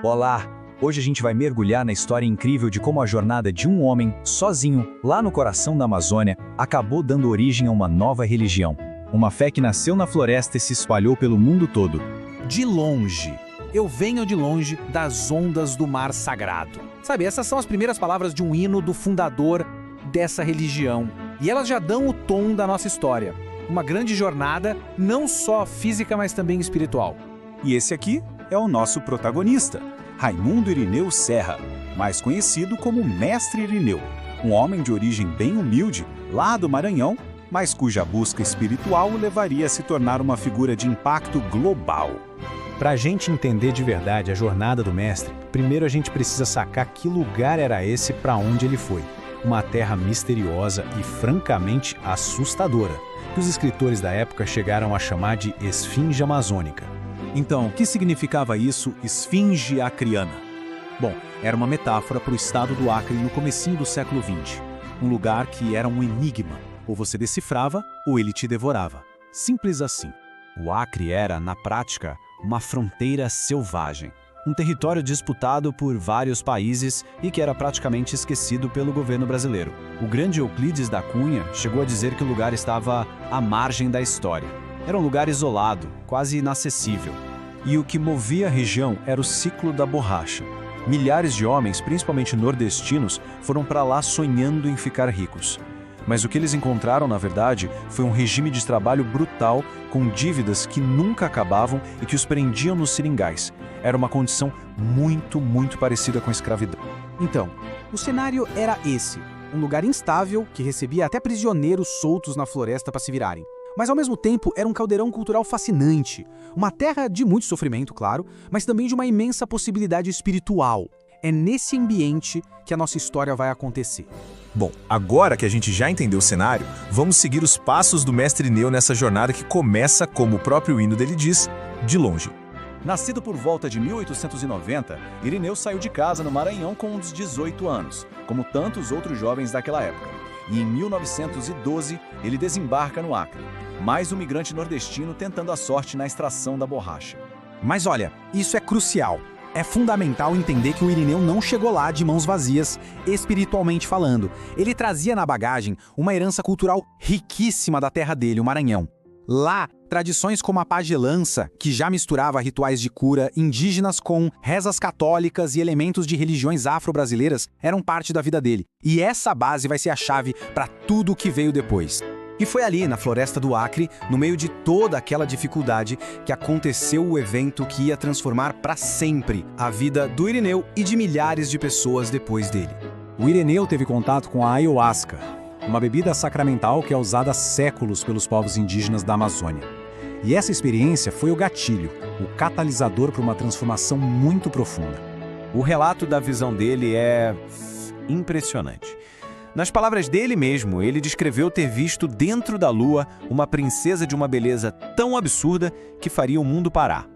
Olá! Hoje a gente vai mergulhar na história incrível de como a jornada de um homem, sozinho, lá no coração da Amazônia, acabou dando origem a uma nova religião. Uma fé que nasceu na floresta e se espalhou pelo mundo todo. De longe. Eu venho de longe das ondas do mar sagrado. Sabe, essas são as primeiras palavras de um hino do fundador dessa religião. E elas já dão o tom da nossa história. Uma grande jornada, não só física, mas também espiritual. E esse aqui é o nosso protagonista, Raimundo Irineu Serra, mais conhecido como Mestre Irineu, um homem de origem bem humilde, lá do Maranhão, mas cuja busca espiritual o levaria a se tornar uma figura de impacto global. Para a gente entender de verdade a jornada do mestre, primeiro a gente precisa sacar que lugar era esse para onde ele foi. Uma terra misteriosa e francamente assustadora, que os escritores da época chegaram a chamar de Esfinge Amazônica. Então, o que significava isso, esfinge acriana? Bom, era uma metáfora para o estado do Acre no comecinho do século XX. Um lugar que era um enigma. Ou você decifrava, ou ele te devorava. Simples assim. O Acre era, na prática, uma fronteira selvagem. Um território disputado por vários países e que era praticamente esquecido pelo governo brasileiro. O grande Euclides da Cunha chegou a dizer que o lugar estava à margem da história. Era um lugar isolado, quase inacessível. E o que movia a região era o ciclo da borracha. Milhares de homens, principalmente nordestinos, foram para lá sonhando em ficar ricos. Mas o que eles encontraram, na verdade, foi um regime de trabalho brutal, com dívidas que nunca acabavam e que os prendiam nos seringais. Era uma condição muito parecida com a escravidão. Então, o cenário era esse. Um lugar instável que recebia até prisioneiros soltos na floresta para se virarem. Mas ao mesmo tempo era um caldeirão cultural fascinante, uma terra de muito sofrimento, claro, mas também de uma imensa possibilidade espiritual. É nesse ambiente que a nossa história vai acontecer. Bom, agora que a gente já entendeu o cenário, vamos seguir os passos do Mestre Irineu nessa jornada que começa, como o próprio hino dele diz, de longe. Nascido por volta de 1890, Irineu saiu de casa no Maranhão com uns 18 anos, como tantos outros jovens daquela época. E em 1912, ele desembarca no Acre, mais um migrante nordestino tentando a sorte na extração da borracha. Mas olha, isso é crucial. É fundamental entender que o Irineu não chegou lá de mãos vazias, espiritualmente falando. Ele trazia na bagagem uma herança cultural riquíssima da terra dele, o Maranhão. Lá, tradições como a pagelança, que já misturava rituais de cura indígenas com rezas católicas e elementos de religiões afro-brasileiras, eram parte da vida dele. E essa base vai ser a chave para tudo o que veio depois. E foi ali, na floresta do Acre, no meio de toda aquela dificuldade, que aconteceu o evento que ia transformar para sempre a vida do Irineu e de milhares de pessoas depois dele. O Irineu teve contato com a ayahuasca, uma bebida sacramental que é usada há séculos pelos povos indígenas da Amazônia. E essa experiência foi o gatilho, o catalisador para uma transformação muito profunda. O relato da visão dele é impressionante. Nas palavras dele mesmo, ele descreveu ter visto dentro da lua uma princesa de uma beleza tão absurda que faria o mundo parar.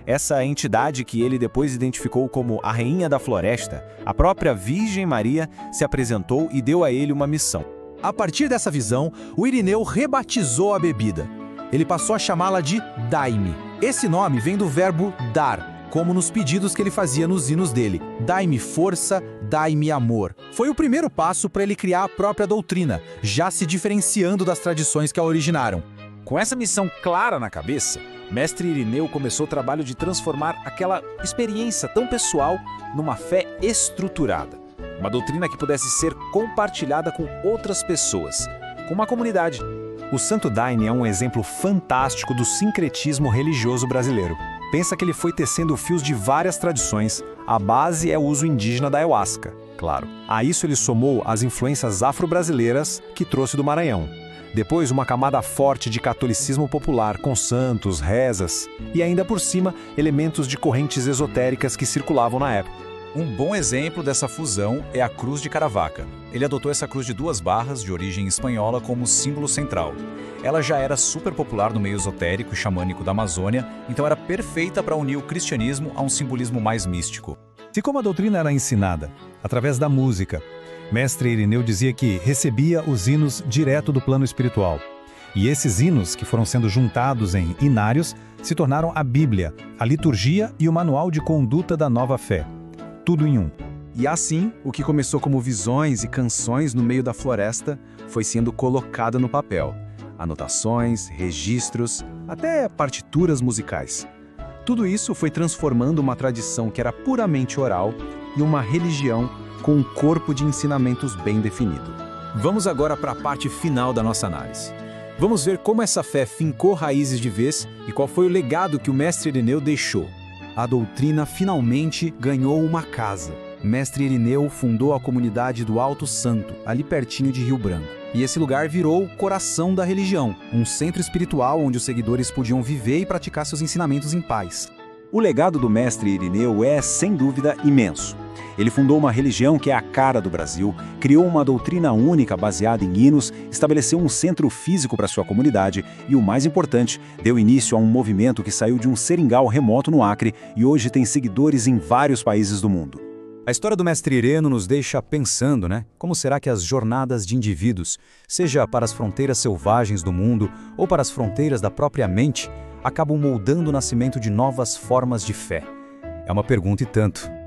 Essa entidade que ele depois identificou como a Rainha da Floresta, a própria Virgem Maria, se apresentou e deu a ele uma missão. A partir dessa visão, o Irineu rebatizou a bebida. Ele passou a chamá-la de Daime. Esse nome vem do verbo dar, como nos pedidos que ele fazia nos hinos dele. Dai-me força, dai-me amor. Foi o primeiro passo para ele criar a própria doutrina, já se diferenciando das tradições que a originaram. Com essa missão clara na cabeça, Mestre Irineu começou o trabalho de transformar aquela experiência tão pessoal numa fé estruturada. Uma doutrina que pudesse ser compartilhada com outras pessoas, com uma comunidade. O Santo Daime é um exemplo fantástico do sincretismo religioso brasileiro. Pensa que ele foi tecendo fios de várias tradições. A base é o uso indígena da ayahuasca, claro. A isso ele somou as influências afro-brasileiras que trouxe do Maranhão. Depois, uma camada forte de catolicismo popular, com santos, rezas, e ainda por cima, elementos de correntes esotéricas que circulavam na época. Um bom exemplo dessa fusão é a Cruz de Caravaca. Ele adotou essa cruz de 2 barras, de origem espanhola, como símbolo central. Ela já era super popular no meio esotérico e xamânico da Amazônia, então era perfeita para unir o cristianismo a um simbolismo mais místico. E como a doutrina era ensinada? Através da música. Mestre Irineu dizia que recebia os hinos direto do plano espiritual. E esses hinos, que foram sendo juntados em inários, se tornaram a Bíblia, a liturgia e o manual de conduta da nova fé. Tudo em um. E assim, o que começou como visões e canções no meio da floresta foi sendo colocado no papel. Anotações, registros, até partituras musicais. Tudo isso foi transformando uma tradição que era puramente oral em uma religião com um corpo de ensinamentos bem definido. Vamos agora para a parte final da nossa análise. Vamos ver como essa fé fincou raízes de vez e qual foi o legado que o mestre Irineu deixou. A doutrina finalmente ganhou uma casa. Mestre Irineu fundou a comunidade do Alto Santo, ali pertinho de Rio Branco. E esse lugar virou o coração da religião, um centro espiritual onde os seguidores podiam viver e praticar seus ensinamentos em paz. O legado do mestre Irineu é, sem dúvida, imenso. Ele fundou uma religião que é a cara do Brasil, criou uma doutrina única baseada em hinos, estabeleceu um centro físico para sua comunidade e, o mais importante, deu início a um movimento que saiu de um seringal remoto no Acre e hoje tem seguidores em vários países do mundo. A história do mestre Ireno nos deixa pensando, né? Como será que as jornadas de indivíduos, seja para as fronteiras selvagens do mundo ou para as fronteiras da própria mente, acabam moldando o nascimento de novas formas de fé? É uma pergunta e tanto.